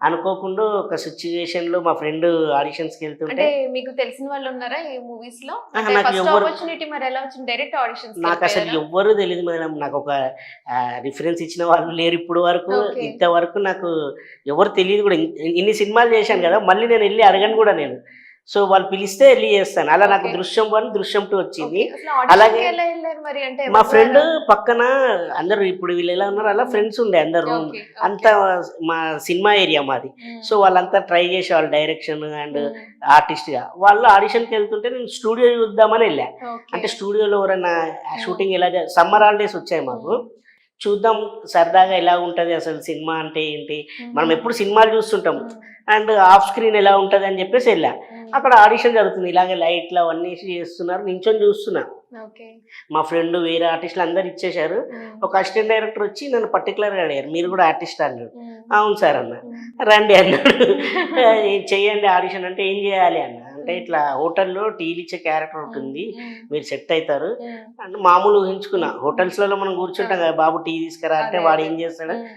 అనుకోకుండా ఒక సిచ్యువేషన్‌లో మా ఫ్రెండ్ ఆడిషన్స్‌కి వెళ్తుంటే అంటే మీకు తెలిసిన వాళ్ళు ఉన్నారా ఈ మూవీస్ లో? అహా! అంటే నాకు ఫస్ట్ ఎవ్వరు ఆపర్చునిటీ మరి ఎలా వచ్చింది? డైరెక్ట్ ఆడిషన్స్‌కి నాకసలు వెళ్ళిపోయారా? ఎవ్వరు తెలీదు మేడం. నాకొక రిఫరెన్స్ ఇచ్చిన వాళ్ళు లేరు ఇప్పటి వరకు. ఓకే. ఇంతవరకు నాకు ఎవరు తెలీదు గూడా. ఇన్ని సినిమాలు చేశాను హ్మ్. గదా! మళ్ళీ నేనెళ్లి అడగను గూడా నేను. సో, వాళ్ళు పిలిస్తే ఎళ్లి చేస్తాను. అలా నాకు ఓకే. 'దృశ్యం 1', 'దృశ్యం 2' వచ్చింది. ఓకే. అసలు అలాగే ఆడిషన్‌కి ఎలా ఎళ్లారు మరి? అంటే మా ఎవరి ఫ్రెండ్ ద్వారా? పక్కన అందరూ ఇప్పుడు వీళ్ళెలా ఉన్నారో అలా హ్మ్. ఫ్రెండ్స్ ఉండే అందరు రూమ్. ఓకే. అంతా ఓకే. మా సినిమా ఏరియా మాది. హ్మ్. సో, వాళ్ళంతా ట్రై చేసేవాళ్ళు డైరెక్షన్ అండ్ హ్మ్. ఆర్టిస్ట్‌గా. వాళ్ళు ఆడిషన్‌కెళ్తుంటే నేను స్టూడియో చూద్దామని ఎళ్ళా. ఓకే. అంటే స్టూడియోలో ఎవరన్నా హ్మ్. షూటింగ్ ఎలా సమ్మర్ హాలిడేస్ వచ్చాయి మాకు. హ్మ్. చూద్దాం సరదాగా ఎలా ఉంటది అసలు సినిమా అంటే ఏంటి? మనం హుహు. ఎప్పుడు సినిమాలు చూస్తుంటాం. హ్మ్. అండ్ ఆఫ్ స్క్రీన్ ఎలా ఉంటదని చెప్పేసి ఎళ్ళా. హ్మ్. అక్కడ ఆడిషన్ జరుగుతుంది. ఇలాగే లైట్లు అవన్నీ ఏసి చేస్తున్నారు. నించొని చూస్తున్నా. ఓకే. మా ఫ్రెండ్ వేరే ఆర్టిస్టులు అందరూ ఇచ్చేశారు. హ్మ్. ఒక అసిస్టెంట్ డైరెక్టర్ వచ్చి నన్ను పర్టిక్యులర్‌గా అడిగారు. "మీరు గూడా ఆర్టిస్టా?" అన్నాడు. హ్మ్. "అవును సార్" అన్నా. హ్మ్. "రండి" అన్నాడు. "చెయ్యండి ఆడిషన్" అంటే "ఏం చేయాలి?" అన్నా. అంటే హ్మ్. ఇట్లా హోటల్‌లో టీలు ఇచ్చే క్యారెక్టర్ హ్మ్. ఒకటుంది. హ్మ్. మీరు సెట్ అయితారు. హ్మ్. అంటే మామూలుగా ఊహించుకున్నా. హ్మ్. హ్మ్. హోటల్స్‌లలో మనం కూర్చుంటాం అవును. కదా! బాబు టీ తీసుకురా అంటే అదే. వాడు అదే. ఏం చేస్తాడు? హ్మ్.